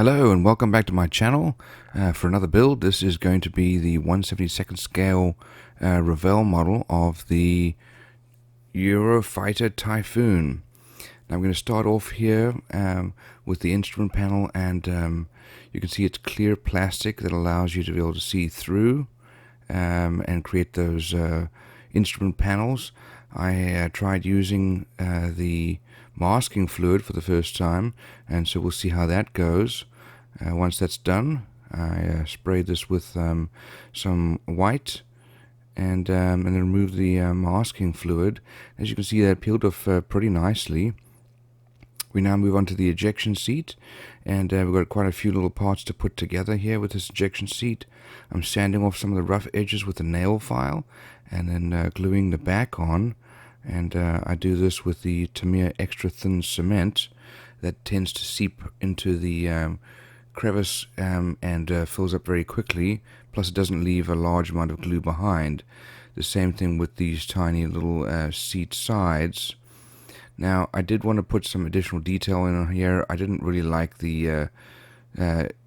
Hello and welcome back to my channel for another build. This is going to be the 1/72nd scale Revell model of the Eurofighter Typhoon. Now I'm going to start off here with the instrument panel, and you can see it's clear plastic that allows you to be able to see through and create those instrument panels. I tried using the masking fluid for the first time, and so we'll see how that goes. Once that's done, I sprayed this with some white and then removed the masking fluid. As you can see, that peeled off pretty nicely. We now move on to the ejection seat, and we've got quite a few little parts to put together here with this ejection seat. I'm sanding off some of the rough edges with a nail file and then gluing the back on. And I do this with the Tamiya extra thin cement that tends to seep into the crevice and fills up very quickly, plus it doesn't leave a large amount of glue behind. The same thing with these tiny little seat sides. Now I did want to put some additional detail in here. I didn't really like the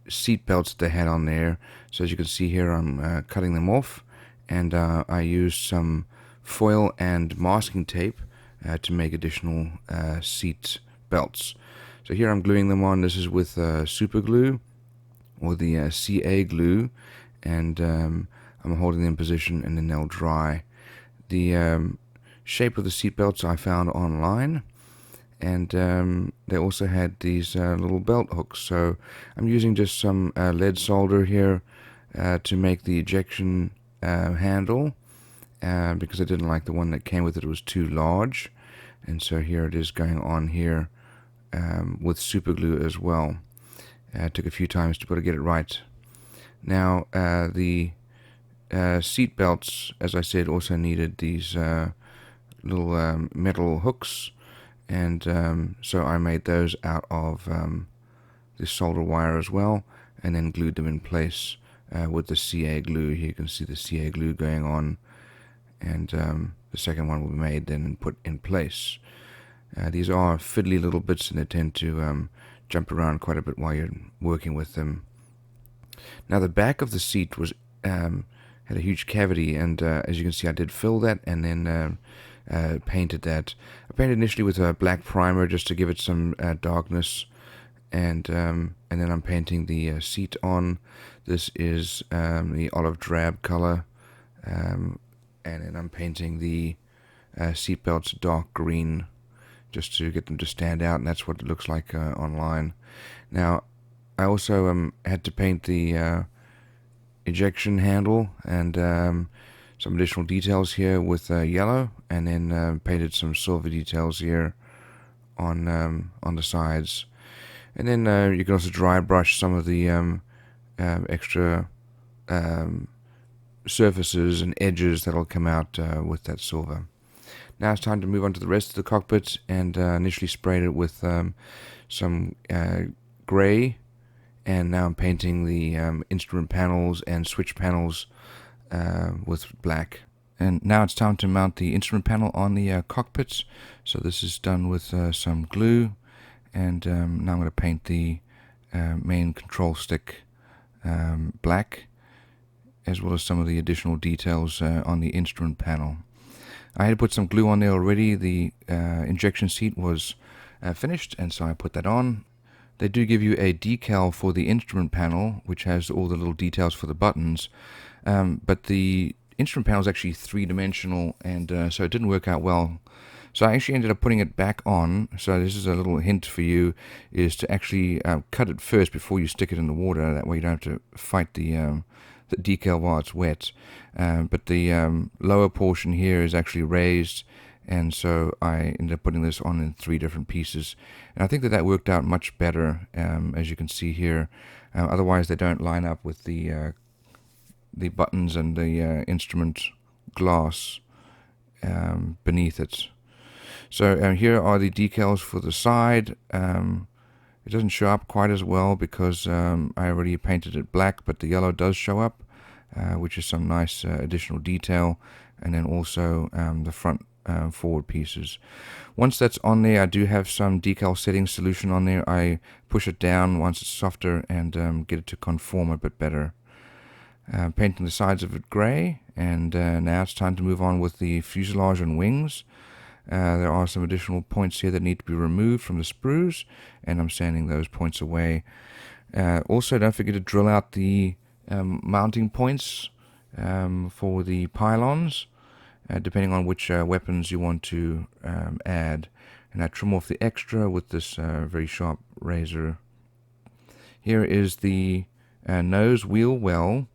seat belts that they had on there, so as you can see here, I'm cutting them off, and I used some foil and masking tape to make additional seat belts. So here I'm gluing them on. This is with super glue or the CA glue, and I'm holding them in position and then they'll dry. The shape of the seat belts I found online, and they also had these little belt hooks. So I'm using just some lead solder here to make the ejection handle, because I didn't like the one that came with it. It was too large, and so here it is going on here with super glue as well. It took a few times to get it right. Now the seat belts, as I said, also needed these little metal hooks, and so I made those out of this solder wire as well, and then glued them in place with the CA glue. Here you can see the CA glue going on, and the second one will be made then and put in place. These are fiddly little bits, and they tend to jump around quite a bit while you're working with them. Now the back of the seat was had a huge cavity, and as you can see, I did fill that and then painted that. I painted initially with a black primer just to give it some darkness, and then I'm painting the seat on. This is the olive drab color, and then I'm painting the seat belts dark green just to get them to stand out, and that's what it looks like online. Now I also had to paint the ejection handle and some additional details here with yellow, and then painted some silver details here on the sides. And then you can also dry brush some of the extra surfaces and edges that'll come out with that silver. Now it's time to move on to the rest of the cockpit, and initially sprayed it with some gray, and now I'm painting the instrument panels and switch panels with black. And now it's time to mount the instrument panel on the cockpit. So this is done with some glue, and now I'm going to paint the main control stick black, as well as some of the additional details on the instrument panel. I had put some glue on there already. The injection seat was finished, and so I put that on. They do give you a decal for the instrument panel, which has all the little details for the buttons, but the instrument panel is actually three-dimensional, and so it didn't work out well. So I actually ended up putting it back on. So this is a little hint for you, is to actually cut it first before you stick it in the water. That way you don't have to fight the decal while it's wet. But the lower portion here is actually raised, and so I ended up putting this on in 3 different pieces. And I think that worked out much better, as you can see here. Otherwise they don't line up with the buttons and the instrument glass beneath it. So here are the decals for the side. It doesn't show up quite as well because I already painted it black, but the yellow does show up, which is some nice additional detail. And then also the front forward pieces. Once that's on there, I do have some decal setting solution on there. I push it down once it's softer and get it to conform a bit better. Painting the sides of it grey, and now it's time to move on with the fuselage and wings. There are some additional points here that need to be removed from the sprues, and I'm sanding those points away. Also, don't forget to drill out the mounting points for the pylons, depending on which weapons you want to add. And I trim off the extra with this very sharp razor. Here is the nose wheel well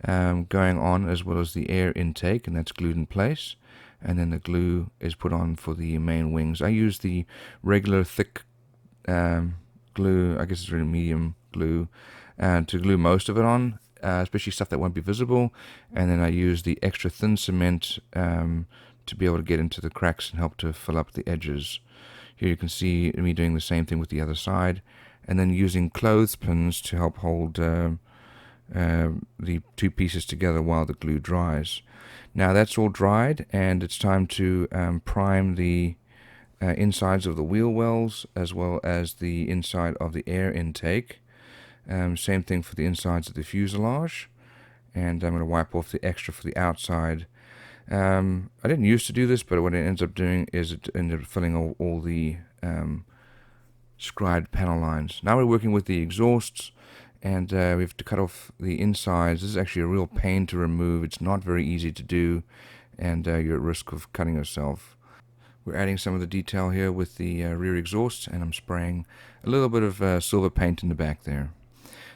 going on, as well as the air intake, and that's glued in place. And then the glue is put on for the main wings. I use the regular thick glue, I guess it's really medium glue, to glue most of it on, especially stuff that won't be visible. And then I use the extra thin cement to be able to get into the cracks and help to fill up the edges. Here you can see me doing the same thing with the other side, and then using clothespins to help hold the two pieces together while the glue dries. Now that's all dried, and it's time to prime the insides of the wheel wells as well as the inside of the air intake. Same thing for the insides of the fuselage, and I'm going to wipe off the extra for the outside. I didn't used to do this, but what it ends up doing is it ended up filling all the scribed panel lines. Now we're working with the exhausts, and we have to cut off the insides. This is actually a real pain to remove. It's not very easy to do, and you're at risk of cutting yourself. We're adding some of the detail here with the rear exhaust, and I'm spraying a little bit of silver paint in the back there.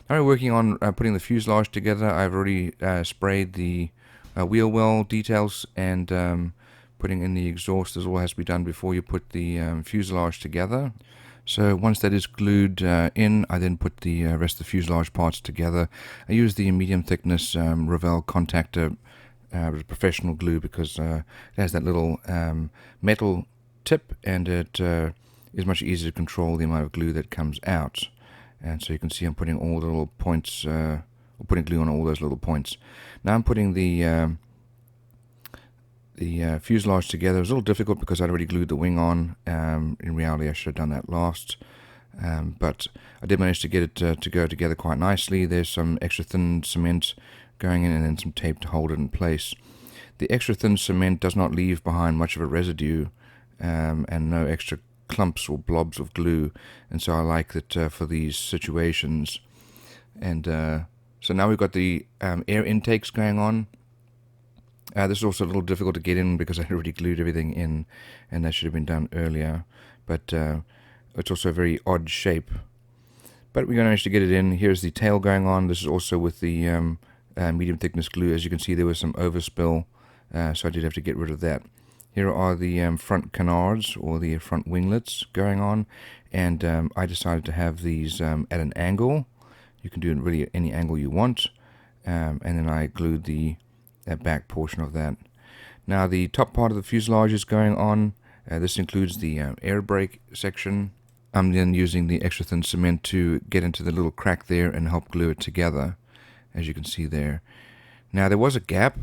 Now we're working on putting the fuselage together. I've already sprayed the wheel well details and putting in the exhaust. This all has to be done before you put the fuselage together. So once that is glued in, I then put the rest of the fuselage parts together. I use the medium thickness Revell contactor professional glue because it has that little metal tip, and it is much easier to control the amount of glue that comes out. And so you can see I'm putting all the little points, putting glue on all those little points. Now I'm putting the fuselage together. It was a little difficult because I'd already glued the wing on. In reality, I should have done that last. But I did manage to get it to go together quite nicely. There's some extra thin cement going in and then some tape to hold it in place. The extra thin cement does not leave behind much of a residue and no extra clumps or blobs of glue. And so I like that for these situations. And so now we've got the air intakes going on. This is also a little difficult to get in because I already glued everything in, and that should have been done earlier. But it's also a very odd shape. But we're going to manage to get it in. Here's the tail going on. This is also with the medium thickness glue. As you can see, there was some overspill, so I did have to get rid of that. Here are the front canards, or the front winglets, going on, and I decided to have these at an angle. You can do it really at any angle you want, and then I glued the back portion of that. Now the top part of the fuselage is going on. This includes the air brake section. I'm then using the extra thin cement to get into the little crack there and help glue it together, as you can see there. Now there was a gap,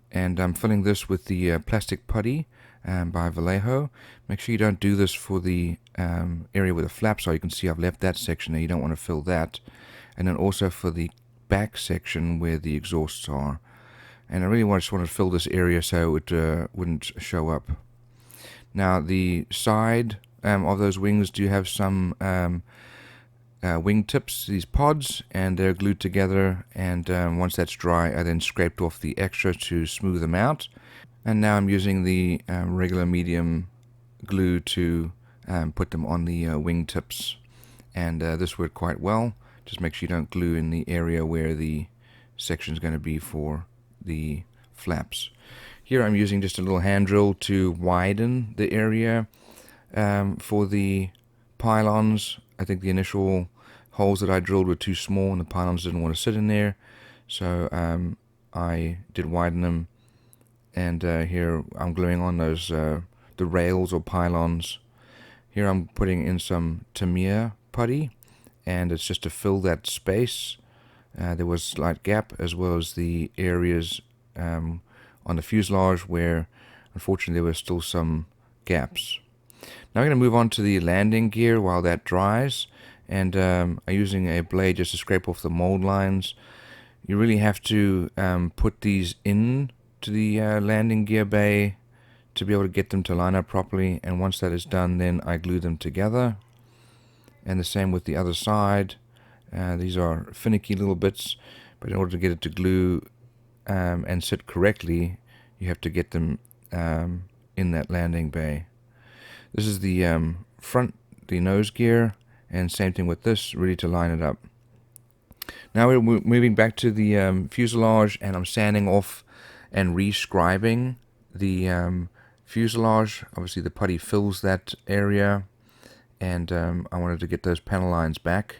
and I'm filling this with the plastic putty by Vallejo. Make sure you don't do this for the area where the flaps are. You can see I've left that section there. You don't want to fill that. And then also for the back section where the exhausts are. And I really just want to fill this area so it wouldn't show up. Now the side of those wings do have some wing tips, these pods, and they're glued together, and once that's dry I then scraped off the extra to smooth them out. And now I'm using the regular medium glue to put them on the wing tips, and this worked quite well. Just make sure you don't glue in the area where the section is going to be for the flaps. Here I'm using just a little hand drill to widen the area for the pylons. I think the initial holes that I drilled were too small and the pylons didn't want to sit in there, so I did widen them, and here I'm gluing on those the rails or pylons. Here I'm putting in some Tamiya putty, and it's just to fill that space. There was a slight gap, as well as the areas on the fuselage where Unfortunately, there were still some gaps. Now I'm going to move on to the landing gear while that dries, and I'm using a blade just to scrape off the mold lines. You really have to put these in to the landing gear bay to be able to get them to line up properly, and once that is done, then I glue them together. And the same with the other side. These are finicky little bits, but in order to get it to glue and sit correctly, you have to get them in that landing bay. This is the front, the nose gear, and same thing with this, ready to line it up. Now we're moving back to the fuselage, and I'm sanding off and rescribing the fuselage. Obviously the putty fills that area, and I wanted to get those panel lines back.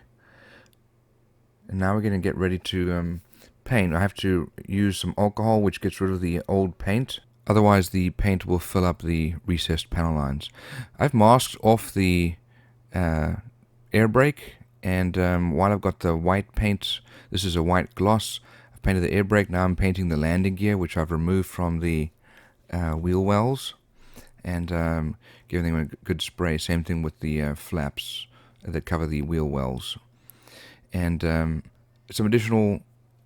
And now we're going to get ready to paint. I have to use some alcohol, which gets rid of the old paint. Otherwise the paint will fill up the recessed panel lines. I've masked off the air brake, and while I've got the white paint, this is a white gloss, I've painted the air brake. Now I'm painting the landing gear, which I've removed from the wheel wells, and giving them a good spray. Same thing with the flaps that cover the wheel wells. And some additional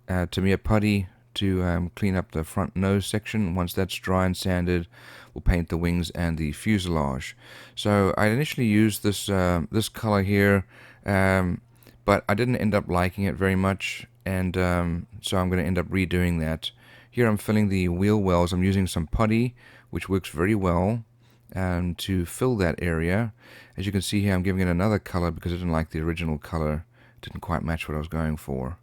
Tamiya putty to clean up the front nose section. Once that's dry and sanded, we'll paint the wings and the fuselage. So I initially used this this color here, but I didn't end up liking it very much, and so I'm going to end up redoing that. Here I'm filling the wheel wells. I'm using some putty, which works very well to fill that area. As you can see here, I'm giving it another color because I didn't like the original color. It didn't quite match what I was going for.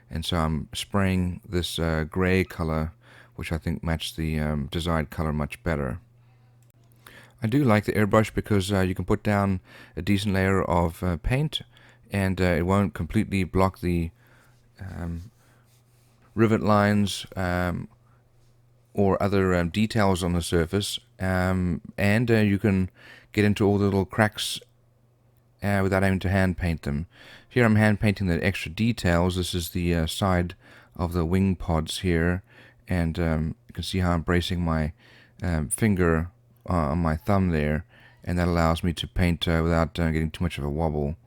And so I'm spraying this gray color, which I think matched the desired color much better. I do like the airbrush because you can put down a decent layer of paint, and it won't completely block the rivet lines or other details on the surface, and you can get into all the little cracks without having to hand paint them. Here I'm hand painting the extra details. This is the side of the wing pods here, and you can see how I'm bracing my finger on my thumb there, and that allows me to paint without getting too much of a wobble.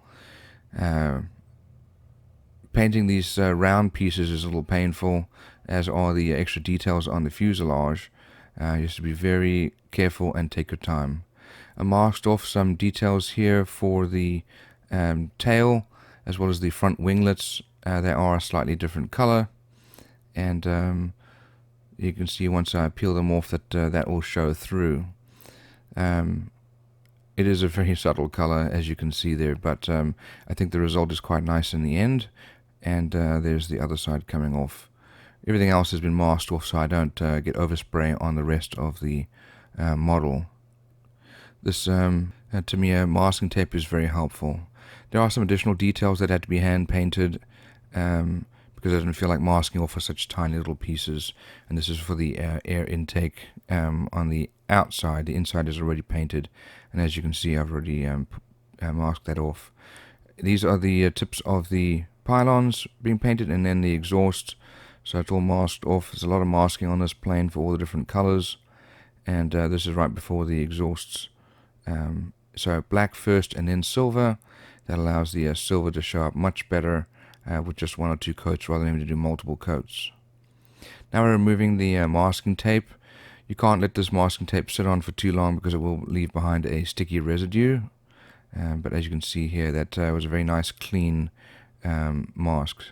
Painting these round pieces is a little painful, as are the extra details on the fuselage. You have to be very careful and take your time. I masked off some details here for the tail, as well as the front winglets. They are a slightly different color, and you can see once I peel them off that that will show through. It is a very subtle color, as you can see there, but I think the result is quite nice in the end. And there's the other side coming off. Everything else has been masked off so I don't get overspray on the rest of the model. This Tamiya masking tape is very helpful. There are some additional details that had to be hand painted because I didn't feel like masking off for such tiny little pieces. And this is for the air intake on the outside. The inside is already painted, and as you can see, I've already masked that off. These are the tips of the pylons being painted, and then the exhaust. So it's all masked off. There's a lot of masking on this plane for all the different colors, and this is right before the exhausts. So black first and then silver. That allows the silver to show up much better with just one or two coats rather than having to do multiple coats. Now we're removing the masking tape. You can't let this masking tape sit on for too long because it will leave behind a sticky residue. But as you can see here, that was a very nice clean mask.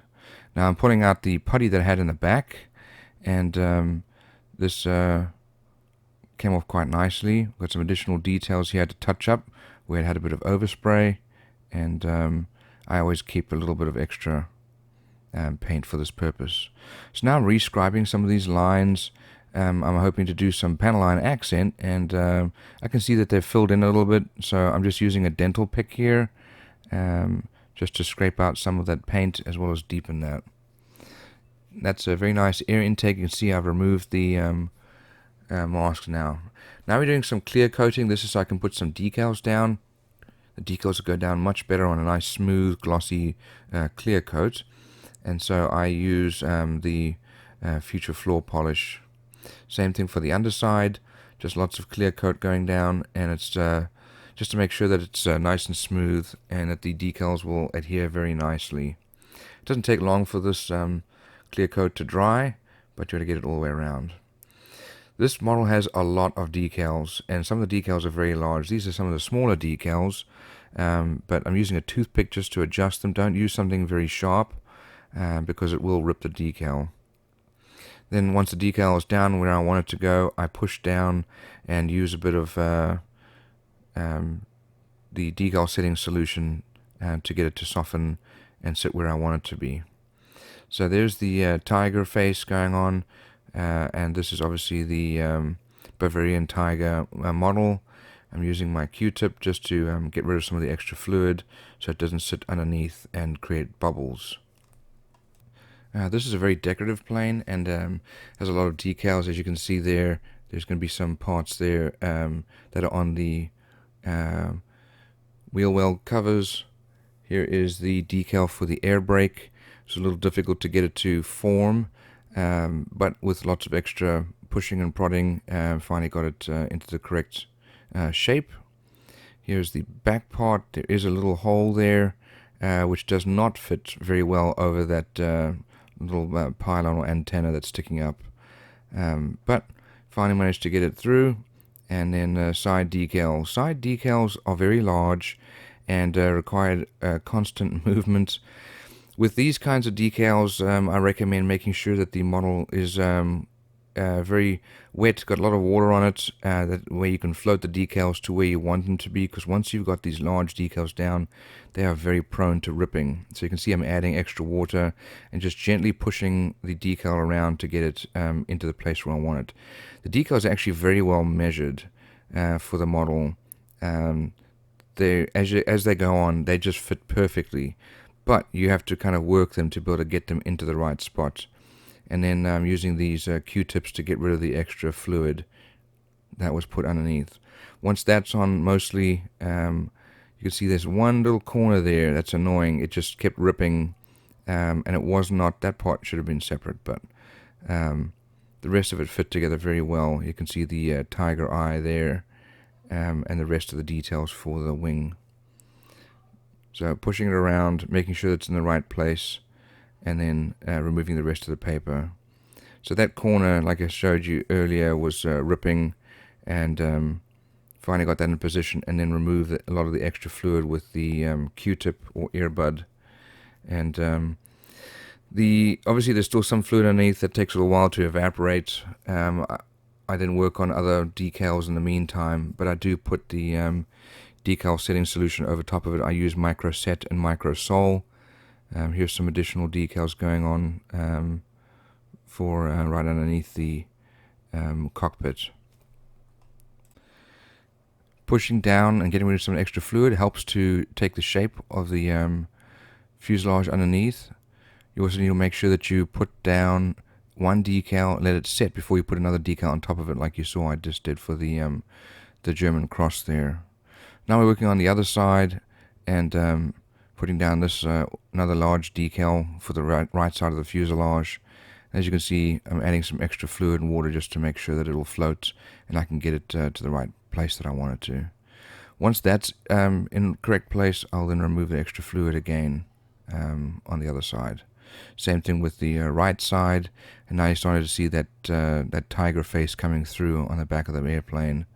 Now I'm pulling out the putty that I had in the back, and this came off quite nicely. We've got some additional details here to touch up where it had a bit of overspray, and I always keep a little bit of extra paint for this purpose. So now I'm rescribing some of these lines. I'm hoping to do some panel line accent, and I can see that they've filled in a little bit, so I'm just using a dental pick here just to scrape out some of that paint as well as deepen that. That's a very nice air intake. You can see I've removed the mask now. Now we're doing some clear coating. This is so I can put some decals down. The decals will go down much better on a nice smooth glossy clear coat, and so I use the future floor polish. Same thing for the underside, Just lots of clear coat going down, and it's just to make sure that it's nice and smooth and that the decals will adhere very nicely. It doesn't take long for this clear coat to dry, but you got to get it all the way around. This model has a lot of decals, and some of the decals are very large. These are some of the smaller decals, but I'm using a toothpick just to adjust them. Don't use something very sharp because it will rip the decal. Then once the decal is down where I want it to go, I push down and use a bit of the decal setting solution to get it to soften and sit where I want it to be. So there's the tiger face going on, and this is obviously the Bavarian Tiger model. I'm using my Q-tip just to get rid of some of the extra fluid so it doesn't sit underneath and create bubbles. This is a very decorative plane and has a lot of decals. As you can see there, there's going to be some parts there that are on the wheel well covers. Here is the decal for the air brake. It's a little difficult to get it to form, but with lots of extra pushing and prodding, finally got it into the correct shape. Here's the back part. There is a little hole there, which does not fit very well over that little pylon or antenna that's sticking up. But finally managed to get it through. And then side decals. Side decals are very large and require constant movement. With these kinds of decals, I recommend making sure that the model is very wet, got a lot of water on it, that way you can float the decals to where you want them to be, because once you've got these large decals down, they are very prone to ripping. So you can see I'm adding extra water and just gently pushing the decal around to get it into the place where I want it. The decals are actually very well measured for the model. As they go on, they just fit perfectly, but you have to kind of work them to be able to get them into the right spot. And then I'm using these Q-tips to get rid of the extra fluid that was put underneath. Once that's on mostly, you can see there's one little corner there that's annoying. It just kept ripping, and it was not, that part should have been separate, but the rest of it fit together very well. You can see the tiger eye there, and the rest of the details for the wing. So pushing it around, making sure it's in the right place, and then removing the rest of the paper. So that corner, like I showed you earlier, was ripping, and finally got that in position, and then removed a lot of the extra fluid with the Q-tip or earbud. And obviously there's still some fluid underneath that takes a little while to evaporate. I didn't work on other decals in the meantime, but I do put the decal setting solution over top of it. I use Micro Set and Micro Sol. Here's some additional decals going on for right underneath the cockpit. Pushing down and getting rid of some extra fluid helps to take the shape of the fuselage underneath. You also need to make sure that you put down one decal and let it set before you put another decal on top of it, like you saw I just did for the German cross there. Now we're working on the other side and putting down this another large decal for the right side of the fuselage. As you can see, I'm adding some extra fluid and water just to make sure that it'll float and I can get it to the right place that I want it to. Once that's in the correct place, I'll then remove the extra fluid again on the other side. Same thing with the right side, and now you're starting to see that that tiger face coming through on the back of the airplane.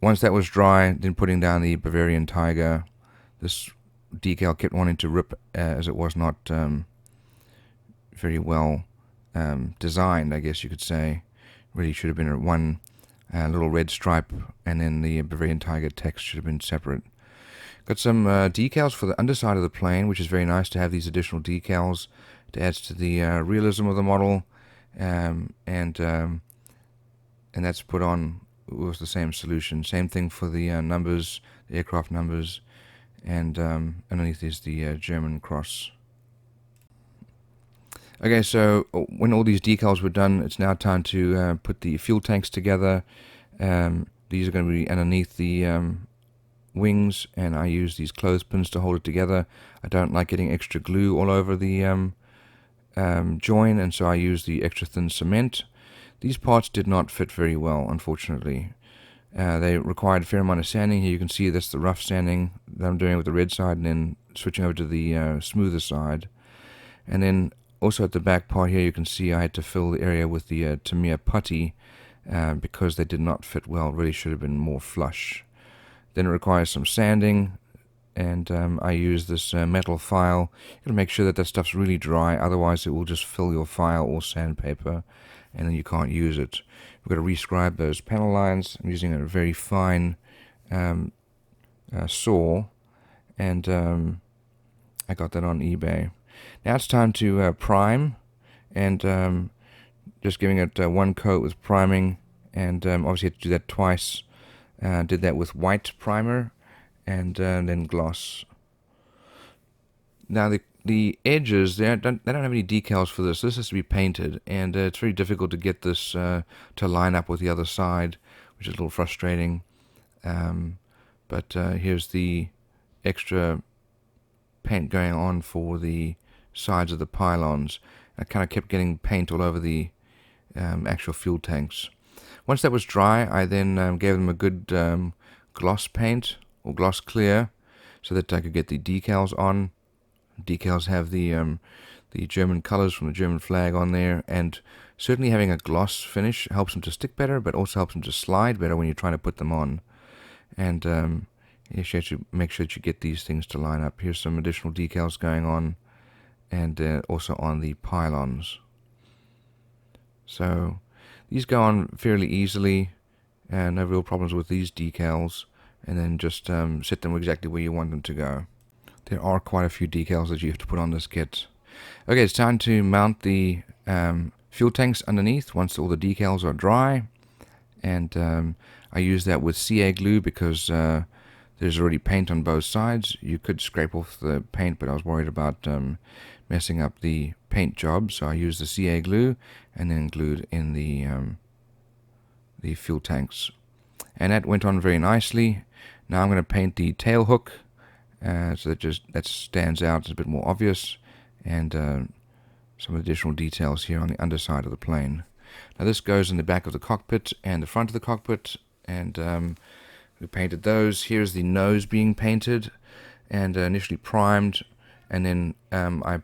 Once that was dry, then putting down the Bavarian Tiger. This decal kept wanting to rip as it was not very well designed, I guess you could say. Really should have been one little red stripe, and then the Bavarian Tiger text should have been separate. Got some decals for the underside of the plane, which is very nice to have these additional decals. It adds to the realism of the model, and that's put on with the same solution. Same thing for the numbers, the aircraft numbers, and underneath is the German cross. Okay, so when all these decals were done, it's now time to put the fuel tanks together. These are going to be underneath the wings, and I use these clothespins to hold it together. I don't like getting extra glue all over the join, and so I use the extra thin cement. These parts did not fit very well, unfortunately. They required a fair amount of sanding. Here you can see that's the rough sanding that I'm doing with the red side, and then switching over to the smoother side. And then also at the back part here, you can see I had to fill the area with the Tamiya putty because they did not fit well. Really should have been more flush. Then it requires some sanding, and I use this metal file. You got to make sure that that stuff's really dry, otherwise it will just fill your file or sandpaper, and then you can't use it. We've got to rescribe those panel lines. I'm using a very fine saw, and I got that on eBay. Now it's time to prime, and just giving it one coat with priming, and obviously had to do that twice. Did that with white primer, and then gloss. Now the edges, they don't have any decals for this. This has to be painted, and it's very difficult to get this to line up with the other side, which is a little frustrating. But here's the extra paint going on for the sides of the pylons. I kind of kept getting paint all over the actual fuel tanks. Once that was dry, I then gave them a good gloss paint or gloss clear, so that I could get the decals on. Decals have the German colors from the German flag on there, and certainly having a gloss finish helps them to stick better, but also helps them to slide better when you're trying to put them on. And you have to make sure that you get these things to line up. Here's some additional decals going on, and also on the pylons. So these go on fairly easily, and no real problems with these decals. And then just set them exactly where you want them to go. There are quite a few decals that you have to put on this kit. Okay, it's time to mount the fuel tanks underneath once all the decals are dry. And I use that with CA glue because there's already paint on both sides. You could scrape off the paint, but I was worried about messing up the paint job, so I used the CA glue and then glued in the fuel tanks. And that went on very nicely. Now I'm going to paint the tail hook so that stands out, it's a bit more obvious, and some additional details here on the underside of the plane. Now this goes in the back of the cockpit and the front of the cockpit, and we painted those. Here's the nose being painted and initially primed, and then I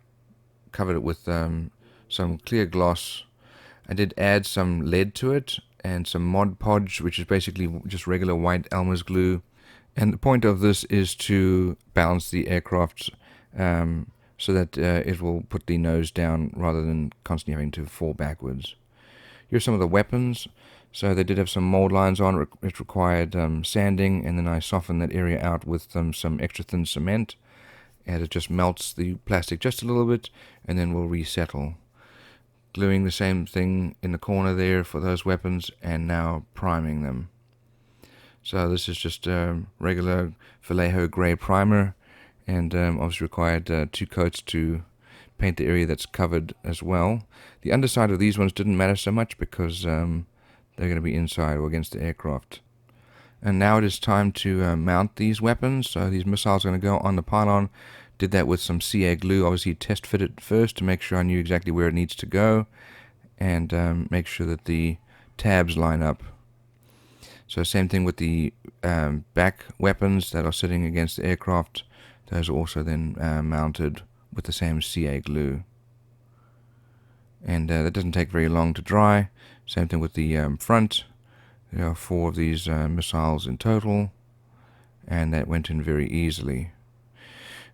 covered it with some clear gloss. I did add some lead to it and some Mod Podge, which is basically just regular white Elmer's glue. And the point of this is to balance the aircraft so that it will put the nose down rather than constantly having to fall backwards. Here's some of the weapons. So they did have some mold lines on. It required sanding, and then I softened that area out with some extra thin cement, and it just melts the plastic just a little bit, and then we'll resettle. Gluing the same thing in the corner there for those weapons, and now priming them. So this is just a regular Vallejo gray primer, and obviously required 2 coats to paint the area that's covered as well. The underside of these ones didn't matter so much because they're going to be inside or against the aircraft. And now it is time to mount these weapons. So these missiles are going to go on the pylon. Did that with some CA glue. Obviously test fit it first to make sure I knew exactly where it needs to go, and make sure that the tabs line up. So same thing with the back weapons that are sitting against the aircraft. Those are also then mounted with the same CA glue. And that doesn't take very long to dry. Same thing with the front. There are 4 of these missiles in total, and that went in very easily.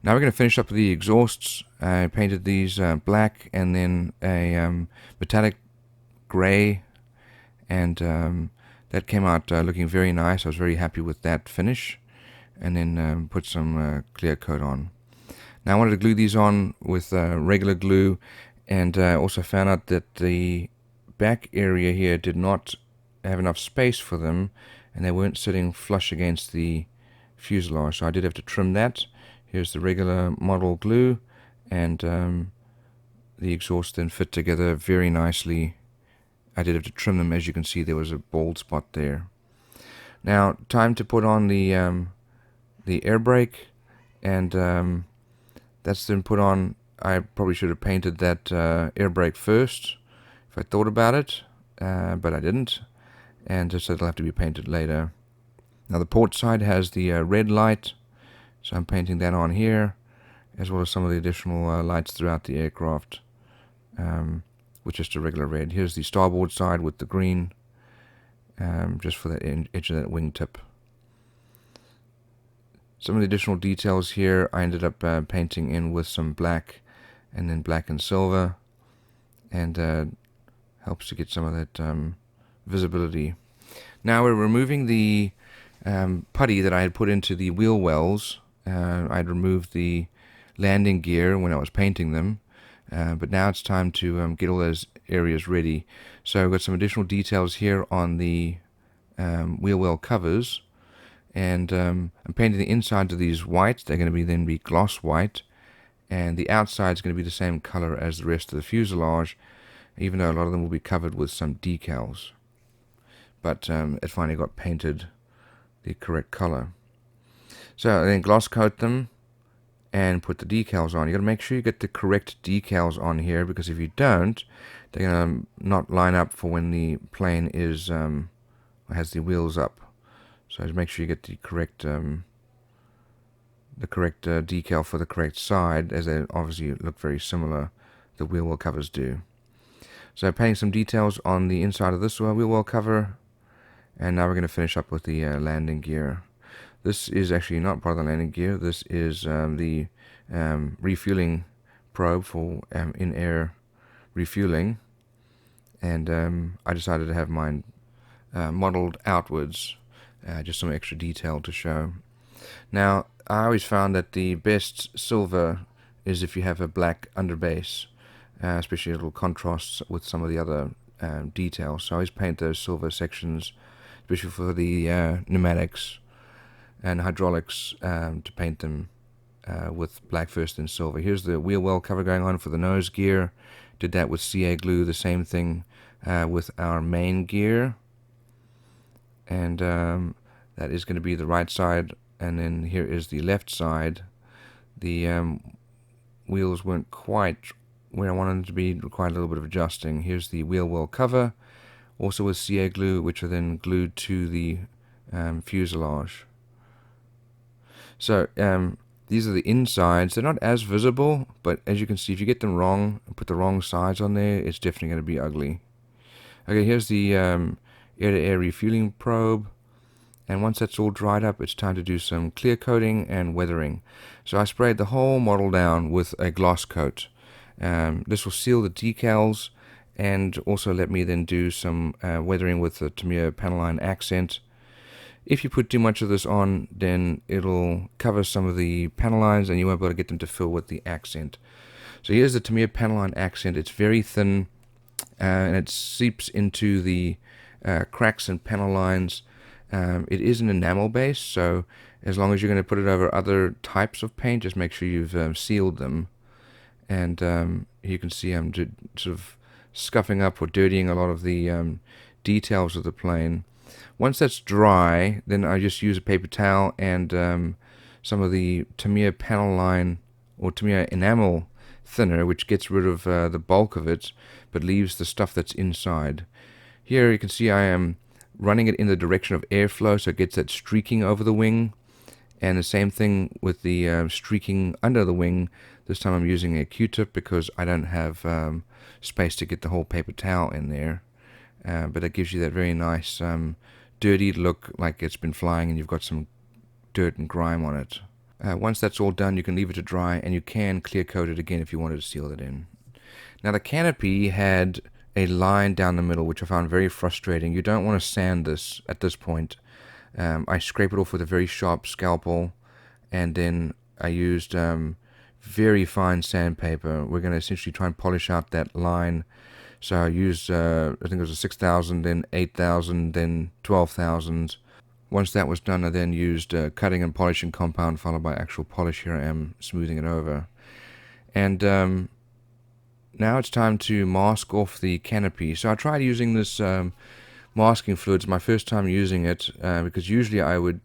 Now we're going to finish up with the exhausts. I painted these black and then a metallic gray, and that came out looking very nice. I was very happy with that finish, and then put some clear coat on. Now I wanted to glue these on with regular glue, and also found out that the back area here did not have enough space for them, and they weren't sitting flush against the fuselage, so I did have to trim that. Here's the regular model glue, and the exhaust then fit together very nicely. I did have to trim them. As you can see, there was a bald spot there. Now time to put on the air brake, and that's then put on. I probably should have painted that air brake first if I thought about it, but I didn't, and so it'll have to be painted later. Now the port side has the red light, so I'm painting that on here, as well as some of the additional lights throughout the aircraft, with just a regular red. Here's the starboard side with the green, just for the edge of that wingtip. Some of the additional details here I ended up painting in with some black, and then black and silver, and helps to get some of that visibility. Now we're removing the putty that I had put into the wheel wells. I'd removed the landing gear when I was painting them, but now it's time to get all those areas ready. So I've got some additional details here on the wheel well covers, and I'm painting the insides of these white. They're going to then be gloss white, and the outside is going to be the same color as the rest of the fuselage, even though a lot of them will be covered with some decals. But it finally got painted the correct color. So then gloss coat them and put the decals on. You got to make sure you get the correct decals on here, because if you don't, they're going to not line up for when the plane is has the wheels up. So just make sure you get the correct decal for the correct side, as they obviously look very similar. The wheel well covers do. So painting some details on the inside of this wheel well cover, and now we're going to finish up with the landing gear. This is actually not part of the landing gear. This is the refueling probe for in-air refueling, and I decided to have mine modeled outwards, just some extra detail to show. Now, I always found that the best silver is if you have a black underbase, especially a little contrasts with some of the other details. So I always paint those silver sections, especially for the pneumatics and hydraulics, to paint them with black first and silver. Here's the wheel well cover going on for the nose gear. Did that with CA glue. The same thing with our main gear, and that is going to be the right side, and then here is the left side. The wheels weren't quite where I wanted them to be, required a little bit of adjusting. Here's the wheel well cover, also with CA glue, which are then glued to the fuselage. So these are the insides. They're not as visible, but as you can see, if you get them wrong and put the wrong sides on there, it's definitely going to be ugly. Okay, here's the air-to-air refueling probe, and once that's all dried up, it's time to do some clear coating and weathering. So I sprayed the whole model down with a gloss coat. This will seal the decals, and also let me then do some weathering with the Tamiya panel line accent. If you put too much of this on, then it'll cover some of the panel lines and you won't be able to get them to fill with the accent. So here's the Tamiya panel line accent. It's very thin, and it seeps into the cracks and panel lines. It is an enamel base, so as long as you're going to put it over other types of paint, just make sure you've sealed them. And you can see I'm sort of scuffing up or dirtying a lot of the details of the plane. Once that's dry, then I just use a paper towel and some of the Tamiya panel line or Tamiya enamel thinner, which gets rid of the bulk of it, but leaves the stuff that's inside. Here you can see I am running it in the direction of airflow, so it gets that streaking over the wing. And the same thing with the streaking under the wing. This time I'm using a Q-tip because I don't have space to get the whole paper towel in there. But it gives you that very nice dirty look, like it's been flying and you've got some dirt and grime on it. Once that's all done, you can leave it to dry, and you can clear coat it again if you wanted to seal it in. Now the canopy had a line down the middle, which I found very frustrating. You don't want to sand this at this point. I scrape it off with a very sharp scalpel, and then I used very fine sandpaper. We're going to essentially try and polish out that line. So I used, I think it was a 6,000, then 8,000, then 12,000. Once that was done, I then used cutting and polishing compound followed by actual polish. Here I am smoothing it over. And now it's time to mask off the canopy. So I tried using this masking fluid. It's my first time using it, because usually I would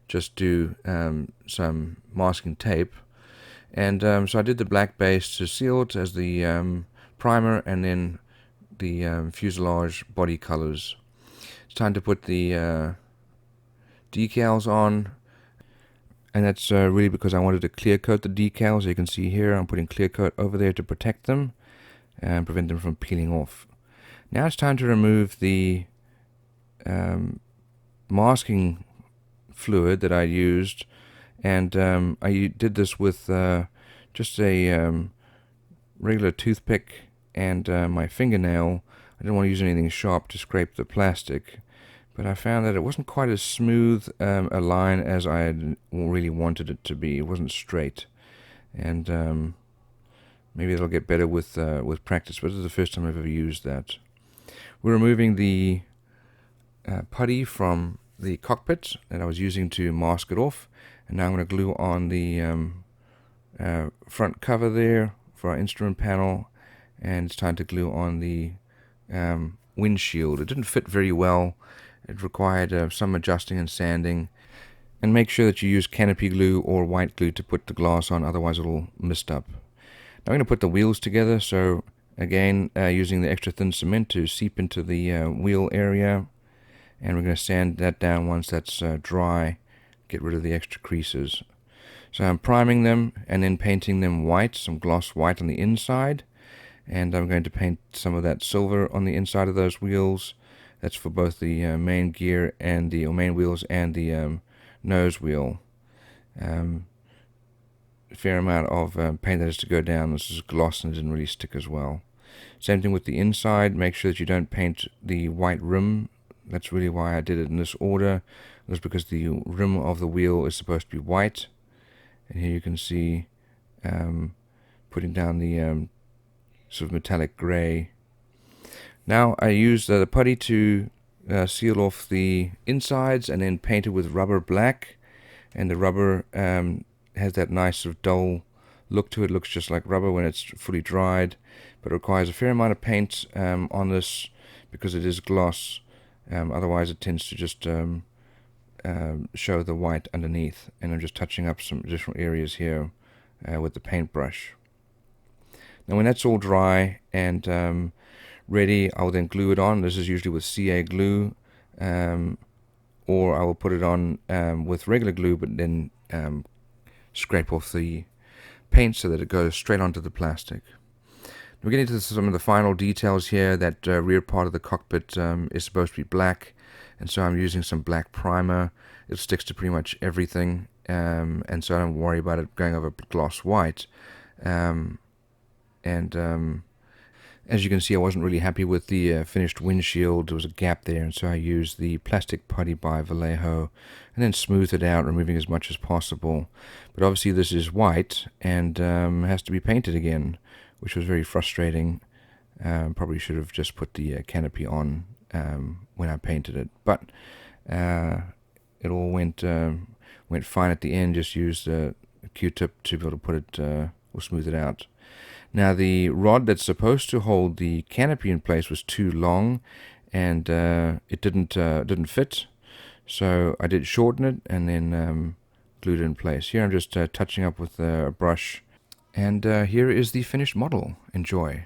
just do some masking tape. And so I did the black base to seal it as the primer, and then the fuselage body colors. It's time to put the decals on, and that's really because I wanted to clear coat the decals. As you can see here, I'm putting clear coat over there to protect them and prevent them from peeling off. Now it's time to remove the masking fluid that I used, and I did this with just a regular toothpick and my fingernail. I didn't want to use anything sharp to scrape the plastic, but I found that it wasn't quite as smooth a line as I had really wanted it to be. It wasn't straight, and maybe it'll get better with practice, but this is the first time I've ever used that. We're removing the putty from the cockpit that I was using to mask it off, and now I'm going to glue on the front cover there for our instrument panel, and it's time to glue on the windshield. It didn't fit very well. It required some adjusting and sanding, and make sure that you use canopy glue or white glue to put the glass on, otherwise it'll mist up. Now I'm going to put the wheels together, so again using the extra thin cement to seep into the wheel area, and we're going to sand that down once that's dry, get rid of the extra creases. So I'm priming them and then painting them white, some gloss white on the inside, and I'm going to paint some of that silver on the inside of those wheels. That's for both the main gear and the main wheels and the nose wheel. A fair amount of paint that has to go down. This is gloss and it didn't really stick as well. Same thing with the inside. Make sure that you don't paint the white rim. That's really why I did it in this order. It was because the rim of the wheel is supposed to be white. And here you can see putting down the sort of metallic gray. Now I used the putty to seal off the insides and then paint it with rubber black. And the rubber has that nice sort of dull look to it. It looks just like rubber when it's fully dried, but it requires a fair amount of paint on this because it is gloss. Otherwise it tends to just show the white underneath, and I'm just touching up some additional areas here with the paintbrush. Now when that's all dry and ready, I'll then glue it on. This is usually with CA glue, or I will put it on with regular glue, but then scrape off the paint so that it goes straight onto the plastic. We're getting to some of the final details here. That rear part of the cockpit is supposed to be black, and so I'm using some black primer. It sticks to pretty much everything, and so I don't worry about it going over gloss white. As you can see, I wasn't really happy with the finished windshield. There was a gap there, and so I used the plastic putty by Vallejo and then smoothed it out, removing as much as possible. But obviously this is white and has to be painted again, which was very frustrating. Probably should have just put the canopy on when I painted it, but it all went fine at the end. Just used a Q-tip to be able to put it or smooth it out. Now the rod that's supposed to hold the canopy in place was too long, and it didn't fit. So I did shorten it and then glued it in place. Here I'm just touching up with a brush, and here is the finished model. Enjoy.